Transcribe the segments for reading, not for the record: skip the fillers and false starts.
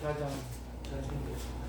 4장 잘 챙겼습니다.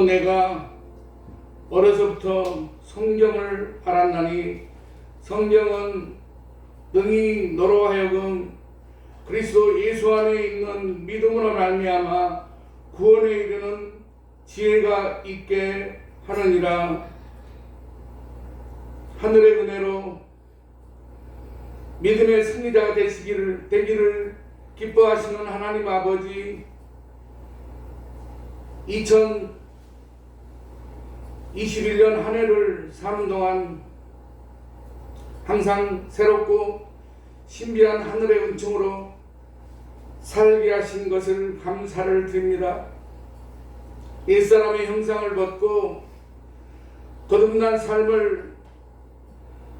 내가 어려서부터 성경을 알았나니 성경은 능히 너로 하여금 그리스도 예수 안에 있는 믿음으로 말미암아 구원에 이르는 지혜가 있게 하느니라. 하늘의 은혜로 믿음의 승리자가 되기를 기뻐하시는 하나님 아버지, 2021년 한 해를 사는 동안 항상 새롭고 신비한 하늘의 은총으로 살게 하신 것을 감사를 드립니다. 옛사람의 형상을 벗고 거듭난 삶을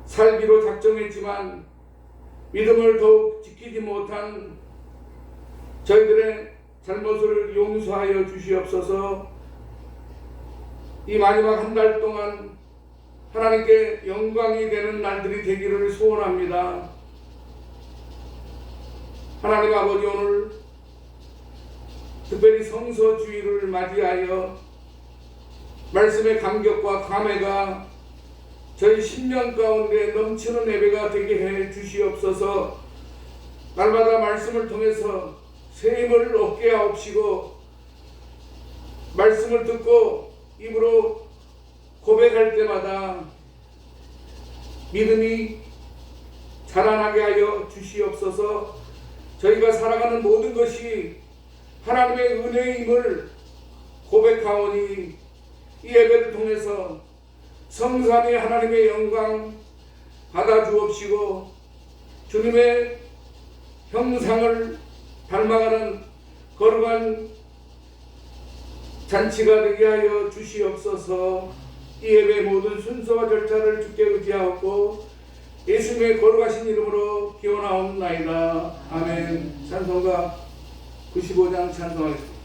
살기로 작정했지만 믿음을 더욱 지키지 못한 저희들의 잘못을 용서하여 주시옵소서. 이 마지막 한 달 동안 하나님께 영광이 되는 날들이 되기를 소원합니다. 하나님 아버지, 오늘 특별히 성서주의를 맞이하여 말씀의 감격과 감회가 저희 10년 가운데 넘치는 예배가 되게 해 주시옵소서. 날마다 말씀을 통해서 새 힘을 얻게 하옵시고, 말씀을 듣고 입으로 고백할 때마다 믿음이 자라나게 하여 주시옵소서. 저희가 살아가는 모든 것이 하나님의 은혜임을 고백하오니 이 예배를 통해서 성삼위 하나님의 영광 받아 주옵시고, 주님의 형상을 닮아가는 거룩한 잔치가 되게 하여 주시옵소서. 이 예배의 모든 순서와 절차를 주께 의지하옵고 예수님의 거룩하신 이름으로 기원하옵나이다. 아멘. 찬송가 95장 찬송하겠습니다.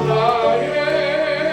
나의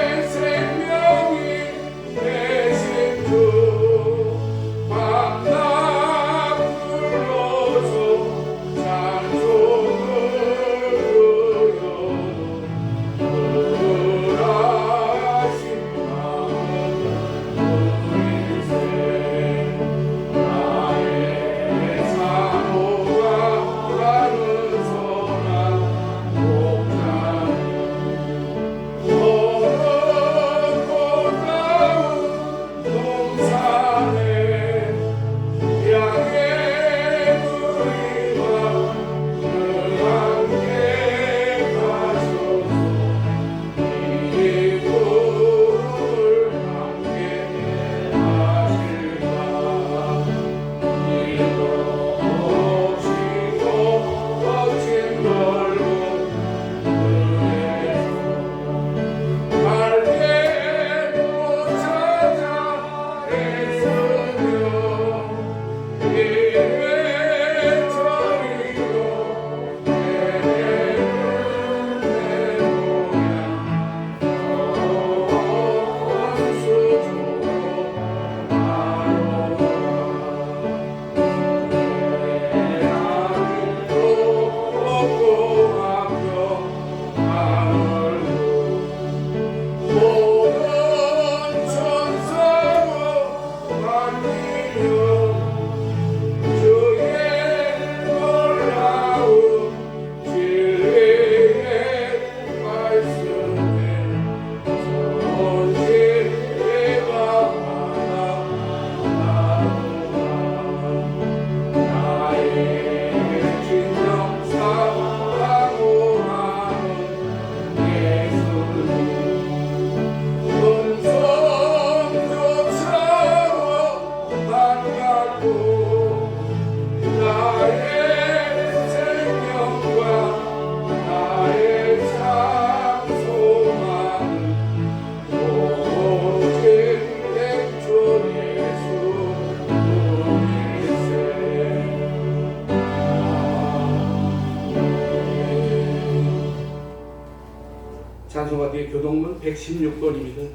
예, 교동문 116번입니다.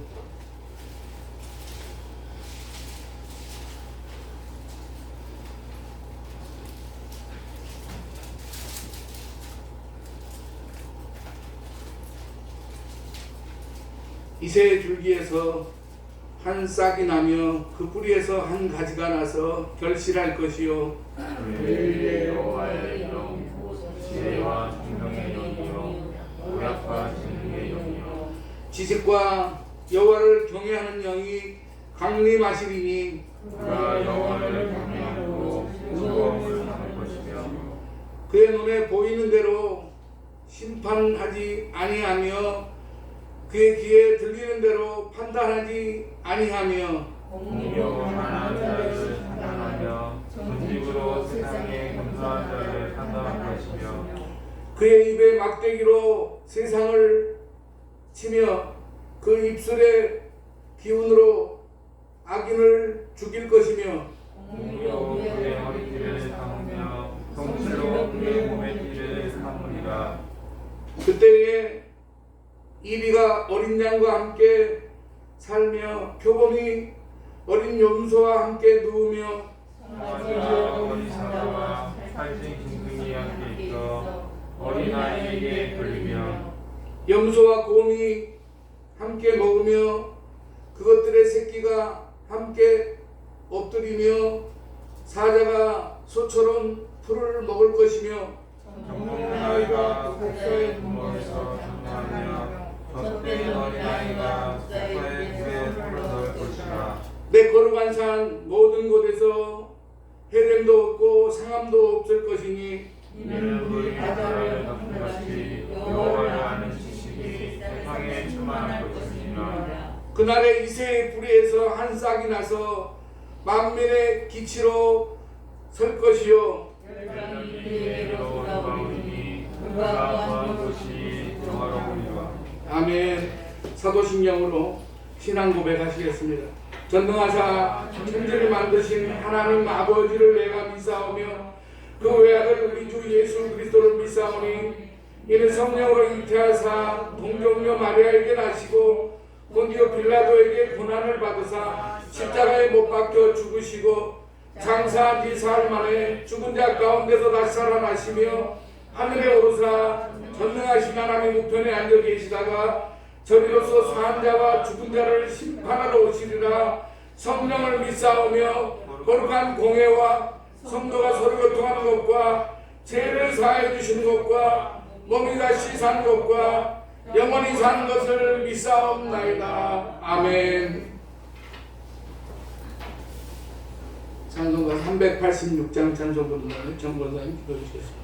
이새의 줄기에서 한 싹이 나며 그 뿌리에서 한 가지가 나서 결실할 것이요 그의 여호와의 영 지혜와 총명의 영이요 오약과 진리의 영이요 지식과 여호와를 경외하는 영이 강림하시리니 그가 여호와를 경외하고 즐거움을 삼을 것이며 그의 눈에 보이는 대로 심판하지 아니하며 그의 귀에 들리는 대로 판단하지 아니하며 공의로만한 자를 판단하며 정직으로 세상에 검사한 자를 판단할 것이며 그의 입에 막대기로 세상을 치며 그 입술의 기운으로 악인을 죽일 것이며 공의로 그의 허리띠를 삼으며 성실로 그의 몸의 띠를 삼으리라. 그때에 이리가 어린 양과 함께 살며 표범이 어린 염소와 함께 누우며 강아지와 어린 사자와 살찐 짐승이 함께 있어 어린아이에게 걸리며 염소와 곰이 함께 먹으며 그것들의 새끼가 함께 엎드리며 사자가 소처럼 풀을 먹을 것이며 젊은 아이가 독서의 분모에서 전파하며 젖된 어린아이가 소서의 물에 손을 넣을 것이라. 내 거룩한 산 모든 곳에서 해렘도 없고 상함도 없을 것이니 이는 그 바다를 덮은 것이 여호와를 아는 지식이 세상에 충만할 것이니라. 그날에 이새의 뿌리에서 한 싹이 나서 만민의 기치로 설 것이요 열방이 그에게로 돌아오리니 그가 거한 곳이 영화로우리라. 아멘. 사도신경으로 신앙 고백하시겠습니다. 전능하사 천지를 만드신 하나님 아버지를 내가 믿사오며 그 외아들 우리 주 예수 그리스도를 믿사오니 이는 성령으로 잉태하사 동정녀 마리아에게 나시고 본디오 빌라도에게 고난을 받으사 십자가에 못 박혀 죽으시고 장사한 지 사흘 만에 죽은 자 가운데서 다시 살아나시며 하늘에 오르사 전능하신 하나님 우편에 앉아 계시다가 저리로서 사한 자와 죽은 자를 심판하러 오시리라. 성령을 믿사오며 거룩한 공회와 성도가 서로 교통하는 것과 죄를 사하여 주시는 것과 몸이 다시 사는 것과 영원히 사는 것을 믿사옵나이다. 아멘. 찬송가 386장 찬송부를 정권사님 기도해 주시겠습니다.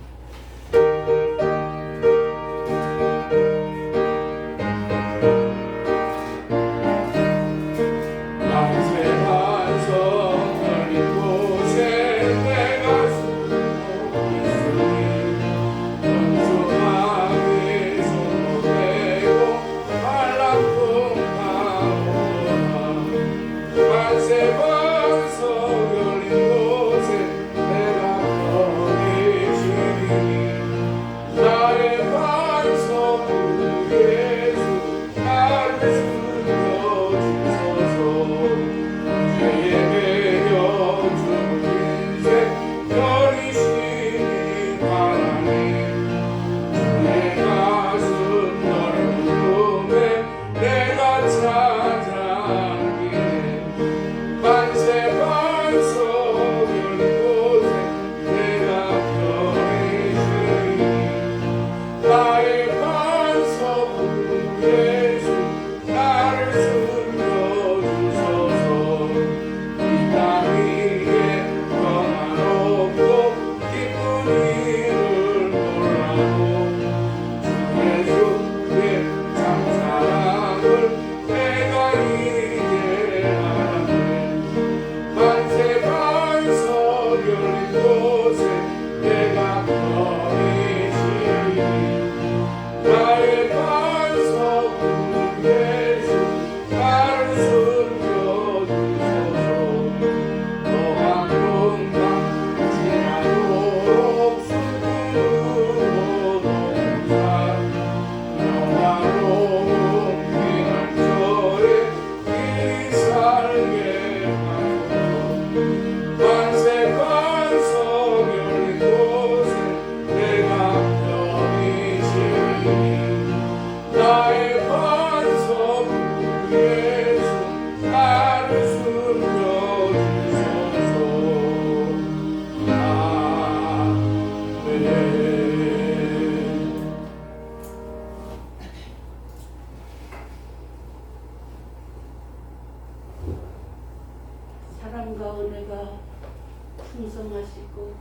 보성하시고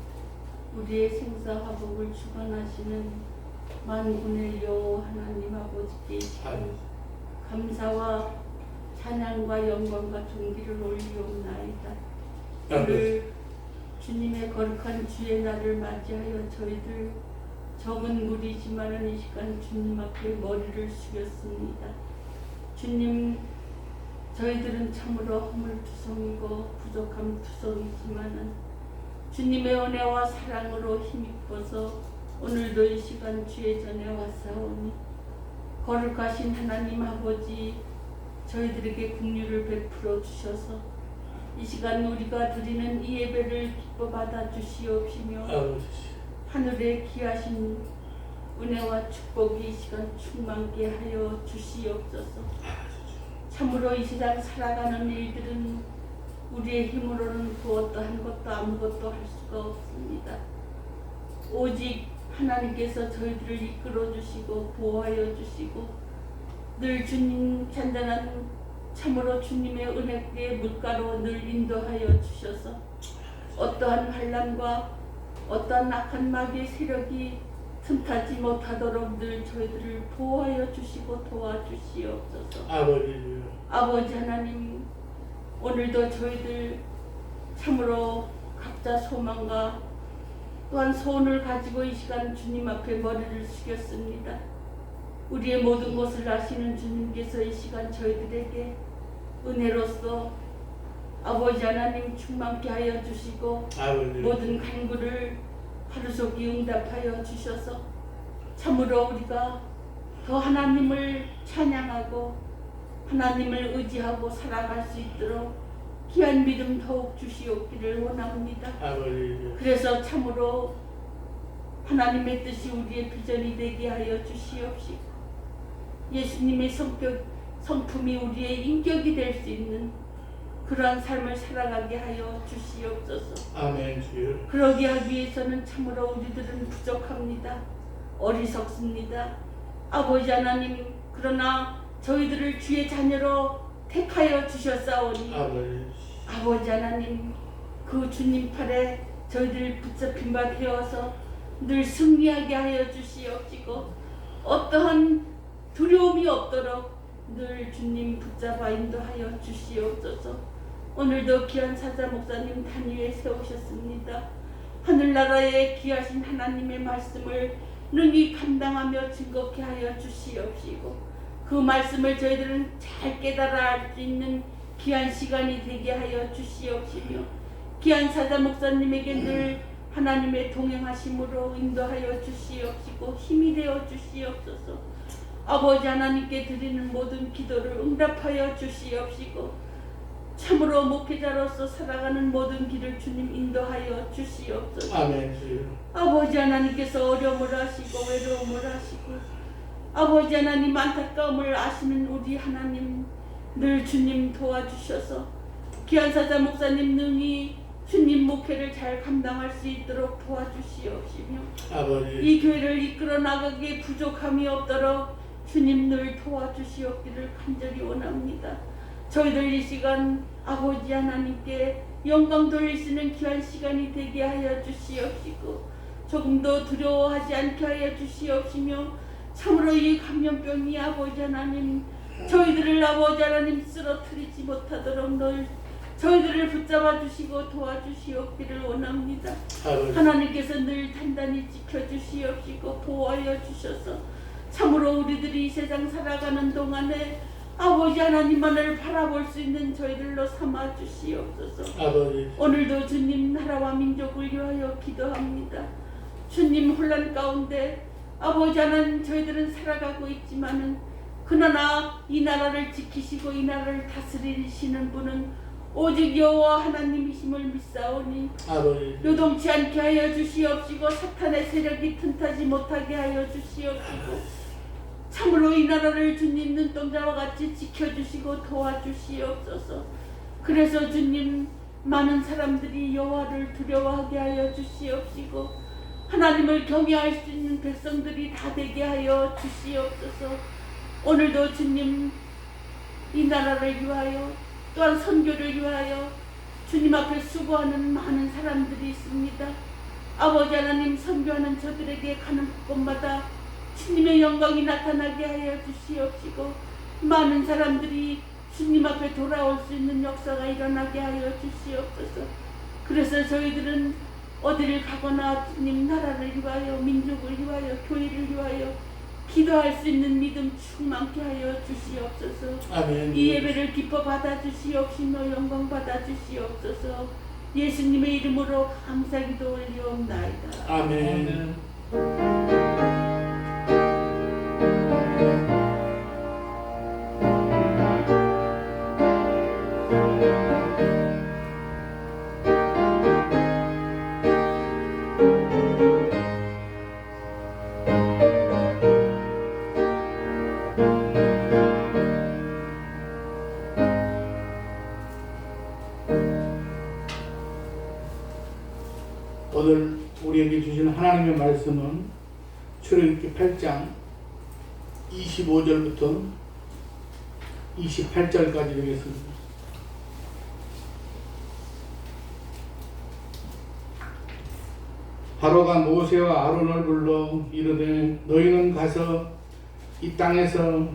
우리의 생사화복을 주관하시는 만군의 여호와 하나님 아버지께 감사와 찬양과 영광과 존귀를 올리옵나이다. 오늘 주님의 거룩한 주의 날을 맞이하여 저희들 적은 무리지만은 이 시간 주님 앞에 머리를 숙였습니다. 주님, 저희들은 참으로 허물투성이고 부족한 투성이지만은 주님의 은혜와 사랑으로 힘입어서 오늘도 이 시간 주의 전에 왔사오니 거룩하신 하나님 아버지, 저희들에게 긍휼을 베풀어 주셔서 이 시간 우리가 드리는 이 예배를 기뻐 받아 주시옵시며 하늘에 귀하신 은혜와 축복이 이 시간 충만케 하여 주시옵소서. 참으로 이 세상 살아가는 일들은 우리의 힘으로는 그 어떠한 것도 아무것도 할 수가 없습니다. 오직 하나님께서 저희들을 이끌어 주시고 보호하여 주시고 늘 주님 잔잔한 참으로 주님의 은혜의 물가로 늘 인도하여 주셔서 어떠한 환난과 어떠한 악한 마귀의 세력이 틈타지 못하도록 늘 저희들을 보호하여 주시고 도와주시옵소서. 아버지 하나님, 오늘도 저희들 참으로 각자 소망과 또한 소원을 가지고 이 시간 주님 앞에 머리를 숙였습니다. 우리의 모든 것을 아시는 주님께서 이 시간 저희들에게 은혜로서 아버지 하나님 충만케 하여 주시고 모든 간구를 하루속히 응답하여 주셔서 참으로 우리가 더 하나님을 찬양하고 하나님을 의지하고 살아갈 수 있도록 귀한 믿음 더욱 주시옵기를 원합니다. 그래서 참으로 하나님의 뜻이 우리의 비전이 되게 하여 주시옵시고 예수님의 성품이 우리의 인격이 될 수 있는 그러한 삶을 살아가게 하여 주시옵소서. 아멘. 그러기 하기 위해서는 참으로 우리들은 부족합니다. 어리석습니다. 아버지 하나님, 그러나 저희들을 주의 자녀로 택하여 주셨사오니 아버지 하나님, 그 주님 팔에 저희들 붙잡힌 바 되어서 늘 승리하게 하여 주시옵시고 어떠한 두려움이 없도록 늘 주님 붙잡아 인도하여 주시옵소서. 오늘도 귀한 사자 목사님 단 위에 세우셨습니다. 하늘나라에 귀하신 하나님의 말씀을 능히 감당하며 즐겁게 하여 주시옵시고 그 말씀을 저희들은 잘 깨달아 알 수 있는 귀한 시간이 되게 하여 주시옵시며 귀한 사자 목사님에게 늘 하나님의 동행하심으로 인도하여 주시옵시고 힘이 되어 주시옵소서. 아버지 하나님께 드리는 모든 기도를 응답하여 주시옵시고 참으로 목회자로서 살아가는 모든 길을 주님 인도하여 주시옵소서. 아멘. 아버지 하나님께서 어려움을 하시고 외로움을 하시고 아버지 하나님 안타까움을 아시는 우리 하나님 늘 주님 도와주셔서 귀한 사자 목사님 능히 주님 목회를 잘 감당할 수 있도록 도와주시옵시며 이 교회를 이끌어 나가기에 부족함이 없도록 주님 늘 도와주시옵기를 간절히 원합니다. 저희들 이 시간 아버지 하나님께 영광 돌릴 수 있는 귀한 시간이 되게 하여 주시옵시고 조금도 두려워하지 않게 하여 주시옵시며 참으로 이 감염병이 아버지 하나님 저희들을 아버지 하나님 쓰러뜨리지 못하도록 늘 저희들을 붙잡아 주시고 도와주시옵기를 원합니다. 하나님께서 늘 단단히 지켜주시옵시고 보호하여 주셔서 참으로 우리들이 이 세상 살아가는 동안에 아버지 하나님만을 바라볼 수 있는 저희들로 삼아 주시옵소서. 오늘도 주님 나라와 민족을 위하여 기도합니다. 주님 혼란 가운데 아버지 하나님 저희들은 살아가고 있지만은 그러나 이 나라를 지키시고 이 나라를 다스리시는 분은 오직 여호와 하나님이심을 믿사오니 요동치 않게 하여 주시옵시고 사탄의 세력이 틈타지 못하게 하여 주시옵시고 참으로 이 나라를 주님 눈동자와 같이 지켜주시고 도와주시옵소서. 그래서 주님 많은 사람들이 여호와를 두려워하게 하여 주시옵시고 하나님을 경외할 수 있는 백성들이 다 되게 하여 주시옵소서. 오늘도 주님 이 나라를 위하여 또한 선교를 위하여 주님 앞에 수고하는 많은 사람들이 있습니다. 아버지 하나님, 선교하는 저들에게 가는 곳마다 주님의 영광이 나타나게 하여 주시옵시고, 많은 사람들이 주님 앞에 돌아올 수 있는 역사가 일어나게 하여 주시옵소서. 그래서 저희들은 어디를 가거나 주님 나라를 위하여, 민족을 위하여, 교회를 위하여 기도할 수 있는 믿음 충만케 하여 주시옵소서. 아멘. 이 예배를 기뻐 받아 주시옵시며 영광 받아 주시옵소서. 예수님의 이름으로 감사 기도 올리옵나이다. 아멘. 오늘 우리에게 주신 하나님의 말씀은 출애굽기 8장 25절부터 28절까지 되겠습니다. 바로가 모세와 아론을 불러 이르되 너희는 가서 이 땅에서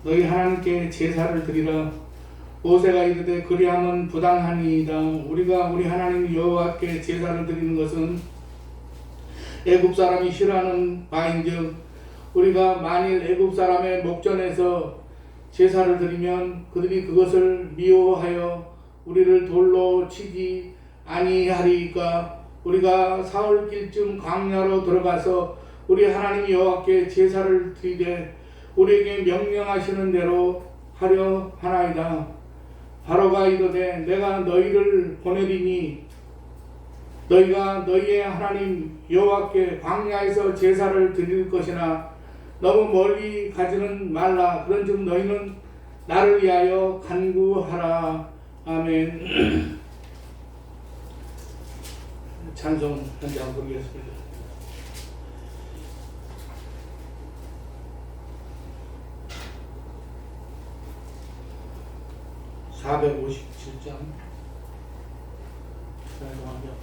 너희 하나님께 제사를 드리라. 모세가 이르되 그리하면 부당하니이다. 우리가 우리 하나님 여호와께 제사를 드리는 것은 애굽 사람이 싫어하는 바인즉 우리가 만일 애굽 사람의 목전에서 제사를 드리면 그들이 그것을 미워하여 우리를 돌로 치지 아니하리이까. 우리가 사흘길쯤 광야로 들어가서 우리 하나님 여호와께 제사를 드리되 우리에게 명령하시는 대로 하려 하나이다. 바로가 이르되 내가 너희를 보내리니 너희가 너희의 하나님 여호와께 광야에서 제사를 드릴 것이나 너무 멀리 가지는 말라. 그런즉 너희는 나를 위하여 간구하라. 아멘. 찬송 한 장 부르겠습니다. (457장) 찬송하며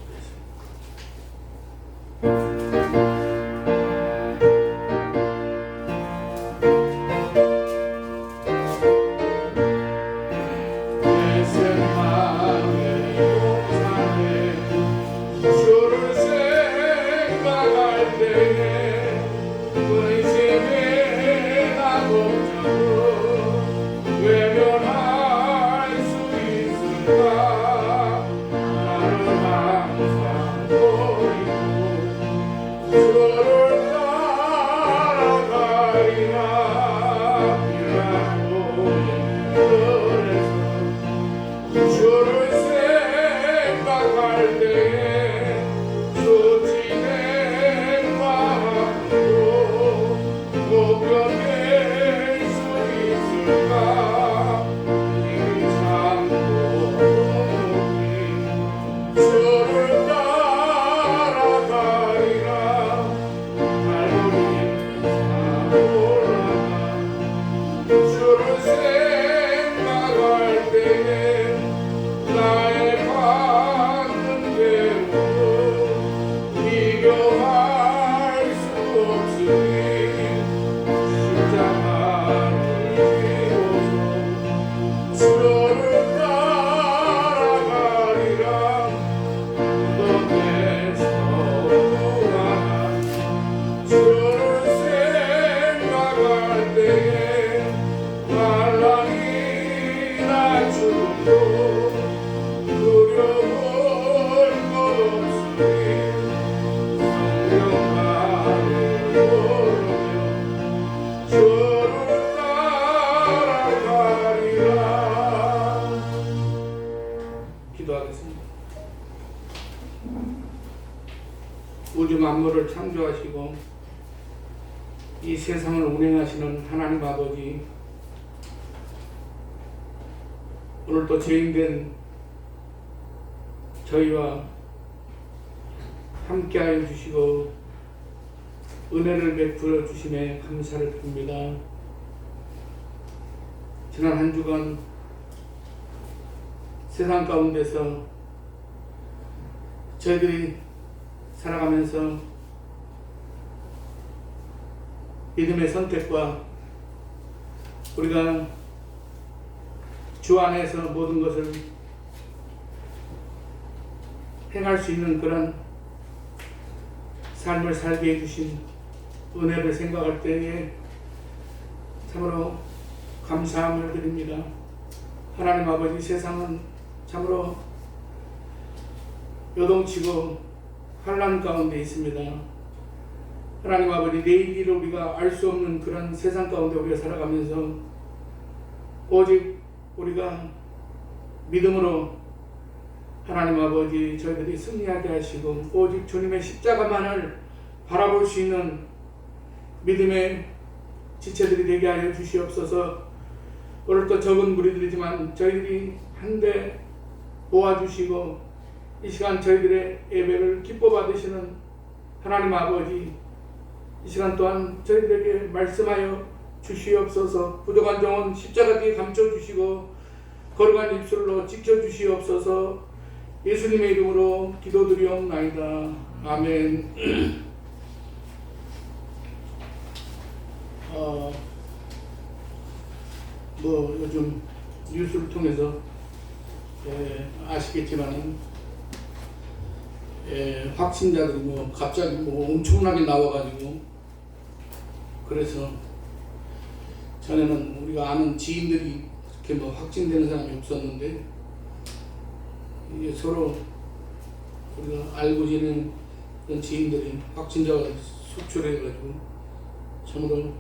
우주 만물을 창조하시고 이 세상을 운행하시는 하나님 아버지, 오늘 또 죄인된 저희와 함께하여 주시고 은혜를 베풀어 주심에 감사를 드립니다. 지난 한 주간 세상 가운데서 저희들이 살아가면서 믿음의 선택과 우리가 주 안에서 모든 것을 행할 수 있는 그런 삶을 살게 해주신 은혜를 생각할 때에 참으로 감사함을 드립니다. 하나님 아버지, 세상은 참으로 요동치고 환난 가운데 있습니다. 하나님 아버지, 내일을 우리가 알 수 없는 그런 세상 가운데 우리가 살아가면서 오직 우리가 믿음으로 하나님 아버지 저희들이 승리하게 하시고 오직 주님의 십자가만을 바라볼 수 있는 믿음의 지체들이 되게 하여 주시옵소서. 오늘도 적은 무리들이지만 저희들이 한데 모아주시고 이 시간 저희들의 예배를 기뻐 받으시는 하나님 아버지, 이 시간 또한 저희들에게 말씀하여 주시옵소서. 부족한 종은 십자가 뒤에 감춰주시고 거룩한 입술로 지켜주시옵소서. 예수님의 이름으로 기도드리옵나이다. 아멘. 요즘 뉴스를 통해서 아시겠지만 확진자들이 갑자기 엄청나게 나와가지고, 그래서 전에는 우리가 아는 지인들이 그렇게 확진되는 사람이 없었는데 이게 서로 우리가 알고 지내는 그런 지인들이 확진자가 속출해가지고 참으로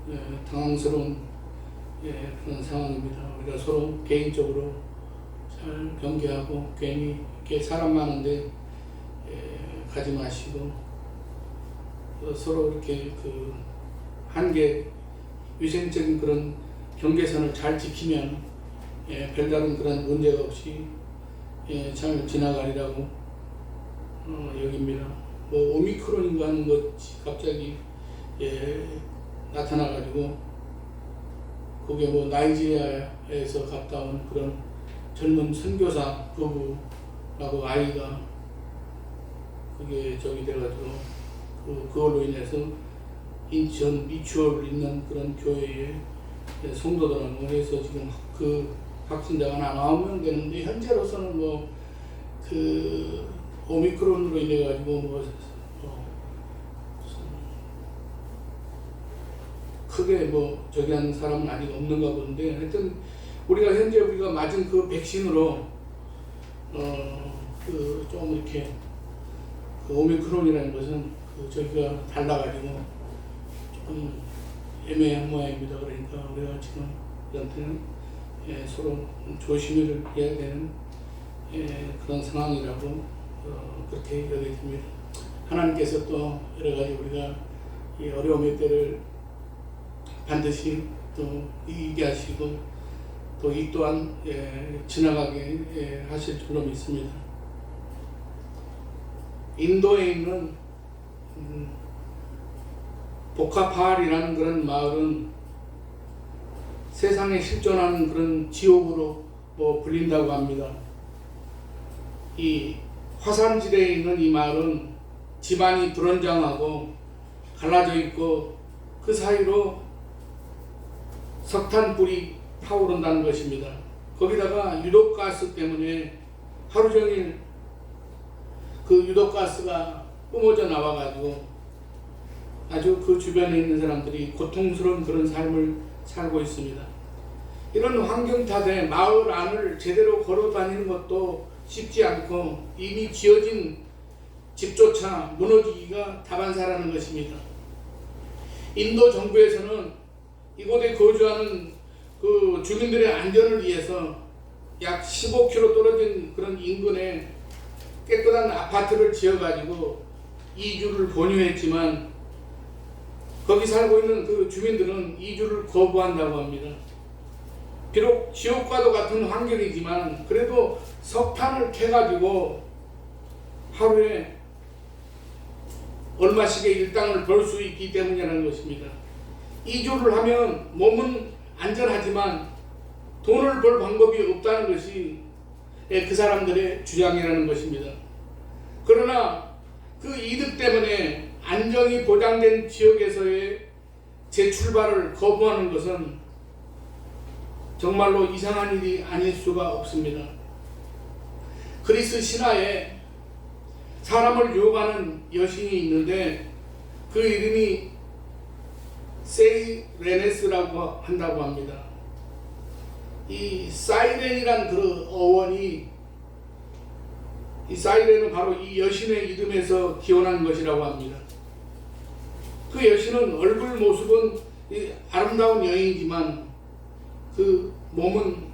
당황스러운 그런 상황입니다. 우리가 서로 개인적으로 잘 경계하고 괜히 이렇게 사람 많은데 가지 마시고 서로 이렇게 그 한계 위생적인 그런 경계선을 잘 지키면 별다른 그런 문제가 없이 잘 지나가리라고 여깁니다. 오미크론인가 하는 것이 갑자기 나타나가지고 그게 나이지리아에서 갔다 온 그런 젊은 선교사 부부라고 아이가 그게 저기 돼가지고 그걸로 인해서 인천 미추홀 있는 그런 교회에 성도들하고 해서 지금 그 확진자가 한 9명 되는데 현재로서는 그 오미크론으로 인해 가지고 크게 저기 하는 사람은 아직 없는가 본데, 하여튼 현재 우리가 맞은 그 백신으로 좀 이렇게 그 오미크론이라는 것은 저기가 달라가지고 조금 애매한 모양입니다. 그러니까 우리가 지금 이한테는 서로 조심을 해야 되는 그런 상황이라고 그렇게 여겨집니다. 하나님께서 또 여러 가지 우리가 이 어려움의 때를 반드시 또 이기게 하시고 또 이 또한 지나가게 하실 줄로 믿습니다. 인도에 있는 보카파할이라는 그런 마을은 세상에 실존하는 그런 지옥으로 불린다고 합니다. 이 화산지대에 있는 이 마을은 집안이 불안정하고 갈라져 있고 그 사이로 석탄불이 타오른다는 것입니다. 거기다가 유독가스 때문에 하루 종일 그 유독가스가 뿜어져 나와가지고 아주 그 주변에 있는 사람들이 고통스러운 그런 삶을 살고 있습니다. 이런 환경타대 마을 안을 제대로 걸어 다니는 것도 쉽지 않고 이미 지어진 집조차 무너지기가 다반사라는 것입니다. 인도 정부에서는 이곳에 거주하는 그 주민들의 안전을 위해서 약 15km 떨어진 그런 인근에 깨끗한 아파트를 지어가지고 이주를 권유했지만 거기 살고 있는 그 주민들은 이주를 거부한다고 합니다. 비록 지옥과도 같은 환경이지만 그래도 석탄을 캐가지고 하루에 얼마씩의 일당을 벌 수 있기 때문이라는 것입니다. 이주를 하면 몸은 안전하지만 돈을 벌 방법이 없다는 것이 그 사람들의 주장이라는 것입니다. 그러나 그 이득 때문에 안정이 보장된 지역에서의 재출발을 거부하는 것은 정말로 이상한 일이 아닐 수가 없습니다. 그리스 신화에 사람을 유혹하는 여신이 있는데 그 이름이 세이레네스라고 한다고 합니다. 이 사이렌이란 그 어원이, 이 사이렌은 바로 이 여신의 이름에서 기원한 것이라고 합니다. 그 여신은 얼굴 모습은 아름다운 여인이지만 그 몸은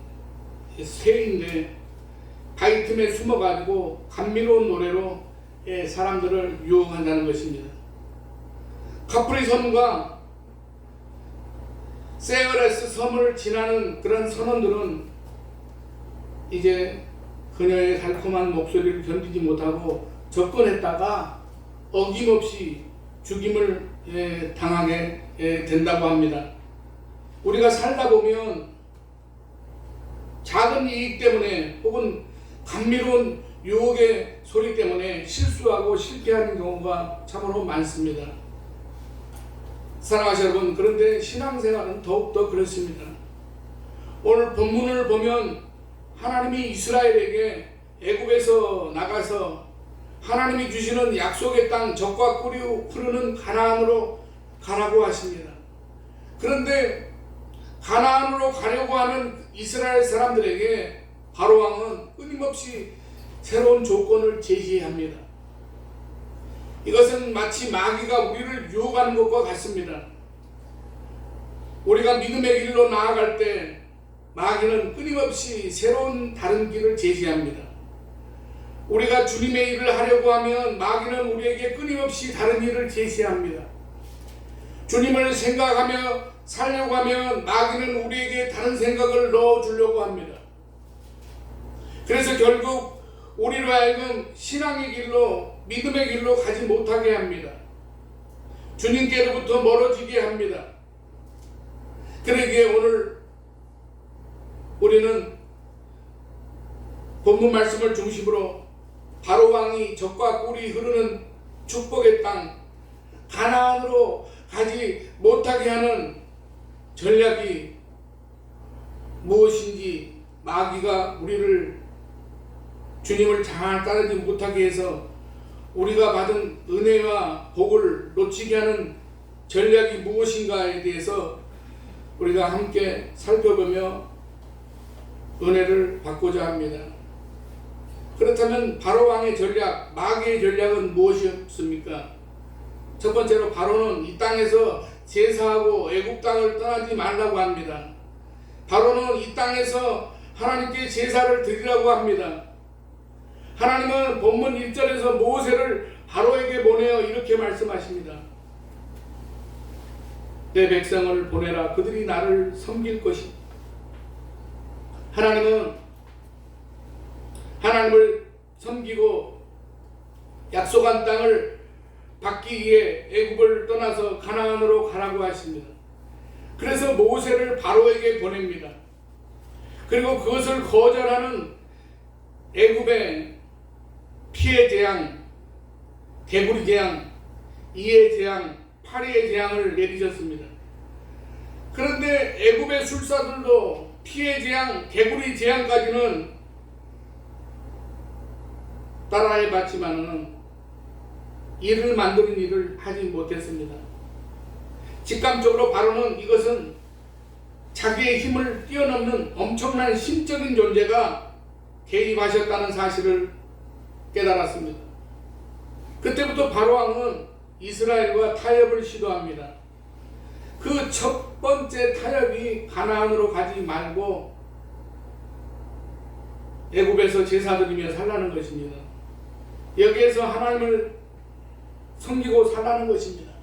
새인데 바위 틈에 숨어가지고 감미로운 노래로 사람들을 유혹한다는 것입니다. 카프리 섬과 세어레스 섬을 지나는 그런 선원들은 이제 그녀의 달콤한 목소리를 견디지 못하고 접근했다가 어김없이 죽임을 당하게 된다고 합니다. 우리가 살다 보면 작은 이익 때문에 혹은 감미로운 유혹의 소리 때문에 실수하고 실패하는 경우가 참으로 많습니다. 사랑하시는 여러분, 그런데 신앙생활은 더욱더 그렇습니다. 오늘 본문을 보면 하나님이 이스라엘에게 애굽에서 나가서 하나님이 주시는 약속의 땅 젖과 꿀이 흐르는 가나안으로 가라고 하십니다. 그런데 가나안으로 가려고 하는 이스라엘 사람들에게 바로왕은 끊임없이 새로운 조건을 제시합니다. 이것은 마치 마귀가 우리를 유혹하는 것과 같습니다. 우리가 믿음의 길로 나아갈 때 마귀는 끊임없이 새로운 다른 길을 제시합니다. 우리가 주님의 일을 하려고 하면 마귀는 우리에게 끊임없이 다른 일을 제시합니다. 주님을 생각하며 살려고 하면 마귀는 우리에게 다른 생각을 넣어주려고 합니다. 그래서 결국 우리로 하여금 신앙의 길로, 믿음의 길로 가지 못하게 합니다. 주님께로부터 멀어지게 합니다. 그러기에 오늘 우리는 본문 말씀을 중심으로 바로왕이 젖과 꿀이 흐르는 축복의 땅 가나안으로 가지 못하게 하는 전략이 무엇인지, 마귀가 우리를 주님을 잘 따르지 못하게 해서 우리가 받은 은혜와 복을 놓치게 하는 전략이 무엇인가에 대해서 우리가 함께 살펴보며 은혜를 받고자 합니다. 그렇다면 바로왕의 전략, 마귀의 전략은 무엇이었습니까? 첫 번째로 바로는 이 땅에서 제사하고 애국 땅을 떠나지 말라고 합니다. 바로는 이 땅에서 하나님께 제사를 드리라고 합니다. 하나님은 본문 1절에서 모세를 바로에게 보내어 이렇게 말씀하십니다. 내 백성을 보내라. 그들이 나를 섬길 것이다. 하나님은 하나님을 섬기고 약속한 땅을 받기 위해 애굽을 떠나서 가나안으로 가라고 하십니다. 그래서 모세를 바로에게 보냅니다. 그리고 그것을 거절하는 애굽의 피의 재앙, 개구리 재앙, 이의 재앙, 파리의 재앙을 내리셨습니다. 그런데 애굽의 술사들도 피의 재앙, 개구리 재앙까지는 따라해 봤지만은 일을 만드는 일을 하지 못했습니다. 직감적으로 바로는 이것은 자기의 힘을 뛰어넘는 엄청난 심적인 존재가 개입하셨다는 사실을 깨달았습니다. 그때부터 바로왕은 이스라엘과 타협을 시도합니다. 그 첫 번째 타협이 가나안으로 가지 말고 애굽에서 제사 드리며 살라는 것입니다. 여기에서 하나님을 섬기고 살라는 것입니다.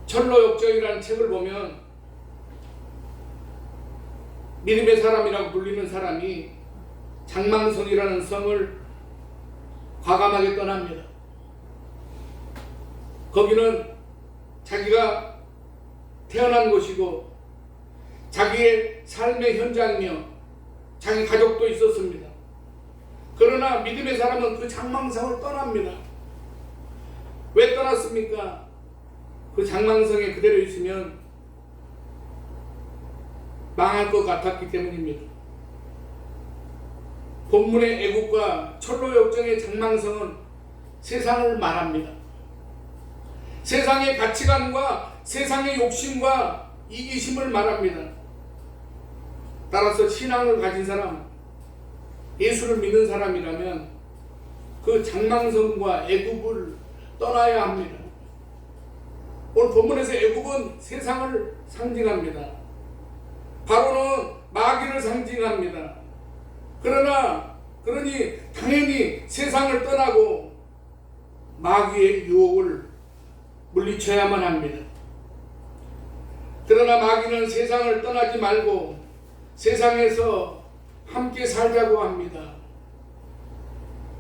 철로역정이라는 책을 보면 믿음의 사람이라고 불리는 사람이 장망성이라는 성을 과감하게 떠납니다. 거기는 자기가 태어난 곳이고 자기의 삶의 현장이며 자기 가족도 있었습니다. 그러나 믿음의 사람은 그 장망성을 떠납니다. 왜 떠났습니까? 그 장망성에 그대로 있으면 망할 것 같았기 때문입니다. 본문의 애국과 철로 역정의 장망성은 세상을 말합니다. 세상의 가치관과 세상의 욕심과 이기심을 말합니다. 따라서 신앙을 가진 사람, 예수를 믿는 사람이라면 그 장망성과 애국을 떠나야 합니다. 오늘 본문에서 애국은 세상을 상징합니다. 바로는 마귀를 상징합니다. 그러니 당연히 세상을 떠나고 마귀의 유혹을 물리쳐야만 합니다. 그러나 마귀는 세상을 떠나지 말고 세상에서 함께 살자고 합니다.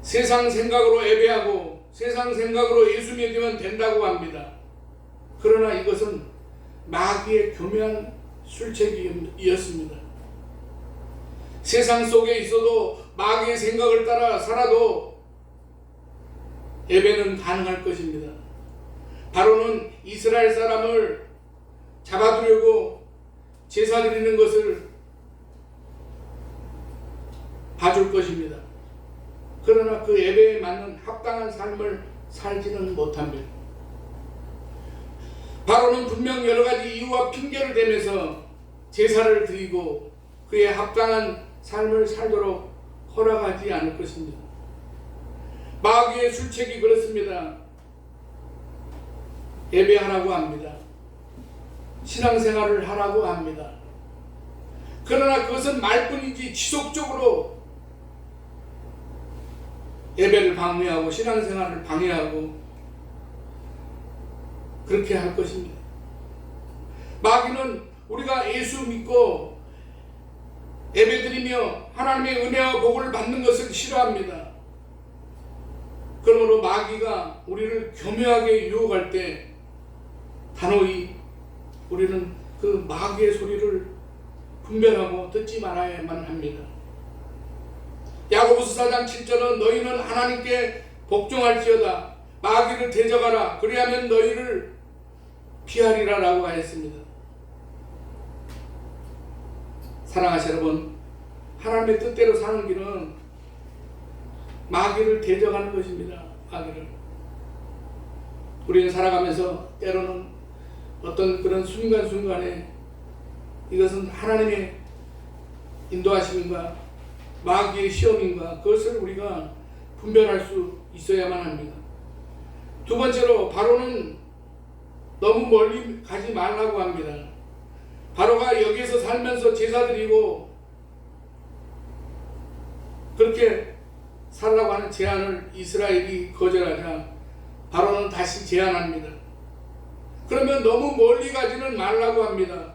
세상 생각으로 예배하고 세상 생각으로 예수 믿으면 된다고 합니다. 그러나 이것은 마귀의 교묘한 술책이었습니다. 세상 속에 있어도 마귀의 생각을 따라 살아도 예배는 가능할 것입니다. 바로는 이스라엘 사람을 잡아두려고 제사 드리는 것을 봐줄 것입니다. 그러나 그 예배에 맞는 합당한 삶을 살지는 못합니다. 바로는 분명 여러 가지 이유와 핑계를 대면서 제사를 드리고 그의 합당한 삶을 살도록 허락하지 않을 것입니다. 마귀의 술책이 그렇습니다. 예배하라고 합니다. 신앙생활을 하라고 합니다. 그러나 그것은 말뿐이지 지속적으로 예배를 방해하고 신앙생활을 방해하고 그렇게 할 것입니다. 마귀는 우리가 예수 믿고 예배드리며 하나님의 은혜와 복을 받는 것을 싫어합니다. 그러므로 마귀가 우리를 교묘하게 유혹할 때 단호히 우리는 그 마귀의 소리를 분별하고 듣지 말아야만 합니다. 야고보서 4장 7절은 너희는 하나님께 복종할지어다 마귀를 대적하라 그리하면 너희를 피하리라 라고 하였습니다. 사랑하시는 여러분, 하나님의 뜻대로 사는 길은 마귀를 대적하는 것입니다. 마귀를. 우리는 살아가면서 때로는 어떤 그런 순간순간에 이것은 하나님의 인도하심인가 마귀의 시험인가 그것을 우리가 분별할 수 있어야만 합니다. 두 번째로 바로는 너무 멀리 가지 말라고 합니다. 바로가 여기에서 살면서 제사 드리고 그렇게 살라고 하는 제안을 이스라엘이 거절하자 바로는 다시 제안합니다. 그러면 너무 멀리 가지는 말라고 합니다.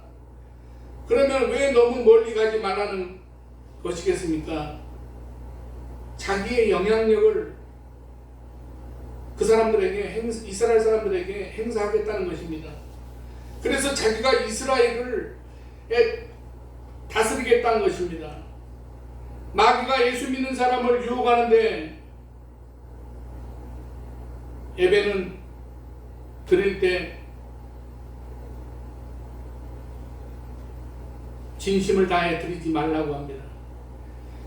그러면 왜 너무 멀리 가지 말라는 것이겠습니까? 자기의 영향력을 그 사람들에게 이스라엘 사람들에게 행사하겠다는 것입니다. 그래서 자기가 이스라엘을 다스리겠다는 것입니다. 마귀가 예수 믿는 사람을 유혹하는데 예배는 드릴 때 진심을 다해 드리지 말라고 합니다.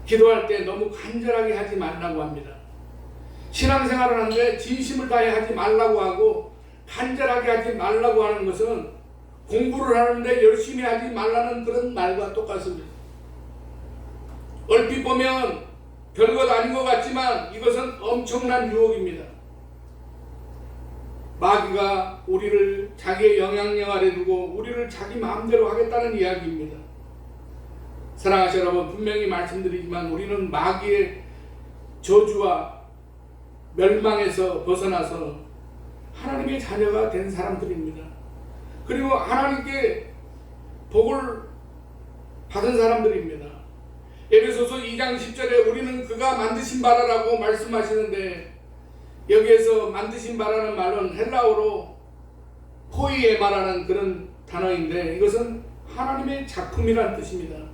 기도할 때 너무 간절하게 하지 말라고 합니다. 신앙생활을 하는데 진심을 다해 하지 말라고 하고 간절하게 하지 말라고 하는 것은 공부를 하는데 열심히 하지 말라는 그런 말과 똑같습니다. 얼핏 보면 별것 아닌 것 같지만 이것은 엄청난 유혹입니다. 마귀가 우리를 자기의 영향력 아래 두고 우리를 자기 마음대로 하겠다는 이야기입니다. 사랑하시는 여러분, 분명히 말씀드리지만 우리는 마귀의 저주와 멸망에서 벗어나서 하나님의 자녀가 된 사람들입니다. 그리고 하나님께 복을 받은 사람들입니다. 에베소서 2장 10절에 우리는 그가 만드신 바라라고 말씀하시는데 여기에서 만드신 바라는 말은 헬라어로 포이에마라는 그런 단어인데 이것은 하나님의 작품이라는 뜻입니다.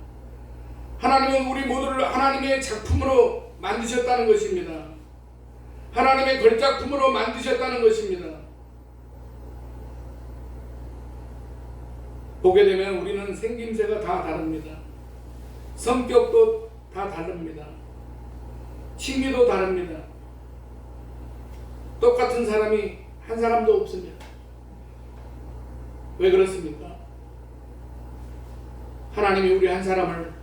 하나님은 우리 모두를 하나님의 작품으로 만드셨다는 것입니다. 하나님의 걸작품으로 만드셨다는 것입니다. 보게 되면 우리는 생김새가 다 다릅니다. 성격도 다 다릅니다. 취미도 다릅니다. 똑같은 사람이 한 사람도 없습니다. 왜 그렇습니까? 하나님이 우리 한 사람을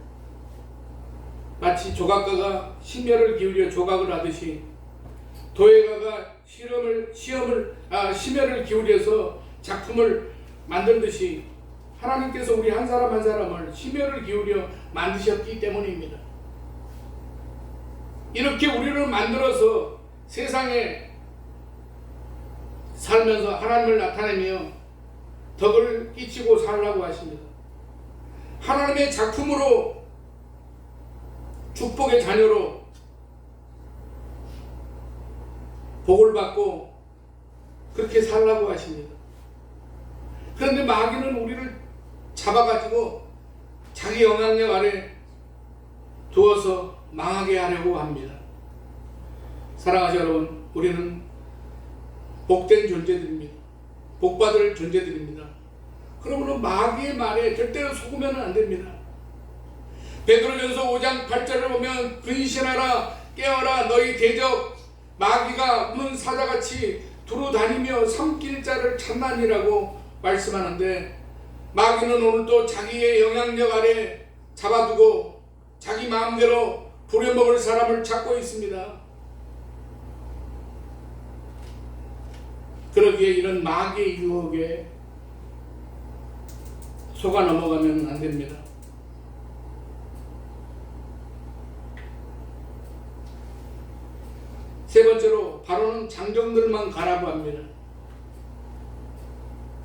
마치 조각가가 심혈을 기울여 조각을 하듯이 도예가가 심혈을 기울여서 작품을 만들듯이 하나님께서 우리 한 사람 한 사람을 심혈을 기울여 만드셨기 때문입니다. 이렇게 우리를 만들어서 세상에 살면서 하나님을 나타내며 덕을 끼치고 살라고 하십니다. 하나님의 작품으로 축복의 자녀로 복을 받고 그렇게 살라고 하십니다. 그런데 마귀는 우리를 잡아가지고 자기 영향력 아래 두어서 망하게 하려고 합니다. 사랑하는 여러분, 우리는 복된 존재들입니다. 복받을 존재들입니다. 그러므로 마귀의 말에 절대로 속으면 안 됩니다. 베드로전서 5장 8절을 보면 근신하라 깨어라 너희 대적 마귀가 문 사자같이 두루다니며 삼킬 자를 찾나니라고 말씀하는데, 마귀는 오늘도 자기의 영향력 아래 잡아두고 자기 마음대로 부려먹을 사람을 찾고 있습니다. 그러기에 이런 마귀의 유혹에 속아 넘어가면 안 됩니다. 세 번째로 바로는 장정들만 가라고 합니다.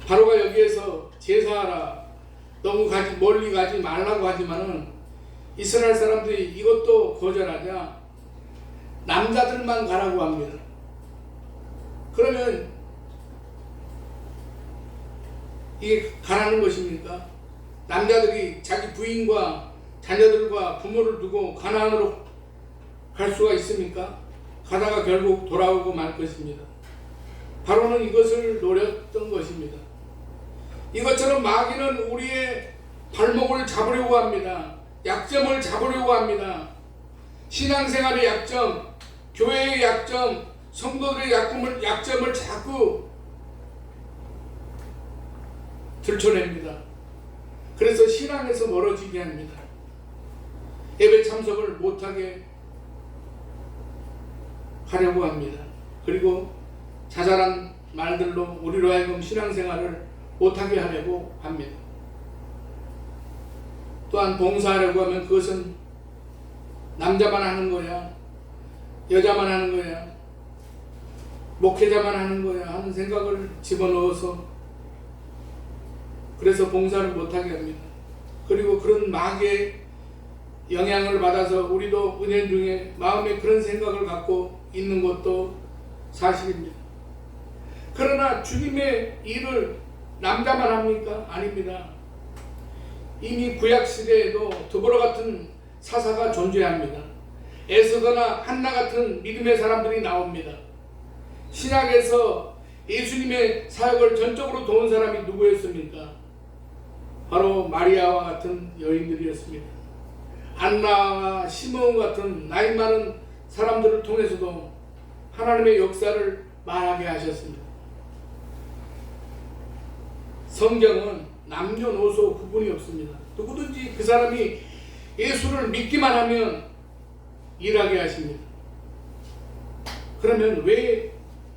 바로가 여기에서 제사하라, 너무 멀리 가지 말라고 하지만은 이스라엘 사람들이 이것도 거절하자 남자들만 가라고 합니다. 그러면 이게 가라는 것입니까? 남자들이 자기 부인과 자녀들과 부모를 두고 가나안으로 갈 수가 있습니까? 가다가 결국 돌아오고 말 것입니다. 바로는 이것을 노렸던 것입니다. 이것처럼 마귀는 우리의 발목을 잡으려고 합니다. 약점을 잡으려고 합니다. 신앙생활의 약점, 교회의 약점, 성도들의 약점을 자꾸 들춰냅니다. 그래서 신앙에서 멀어지게 합니다. 예배 참석을 못하게 하려고 합니다. 그리고 자잘한 말들로 우리로 하여금 신앙생활을 못하게 하려고 합니다. 또한 봉사하려고 하면 그것은 남자만 하는 거야, 여자만 하는 거야, 목회자만 하는 거야 하는 생각을 집어넣어서 그래서 봉사를 못하게 합니다. 그리고 그런 마귀의 영향을 받아서 우리도 은연 중에 마음에 그런 생각을 갖고 있는 것도 사실입니다. 그러나 주님의 일을 남자만 합니까? 아닙니다. 이미 구약시대에도 드보라 같은 사사가 존재합니다. 에스더나 한나 같은 믿음의 사람들이 나옵니다. 신약에서 예수님의 사역을 전적으로 도운 사람이 누구였습니까? 바로 마리아와 같은 여인들이었습니다. 안나와 시므온 같은 나이 많은 사람들을 통해서도 하나님의 역사를 말하게 하셨습니다. 성경은 남녀노소 구분이 없습니다. 누구든지 그 사람이 예수를 믿기만 하면 일하게 하십니다. 그러면 왜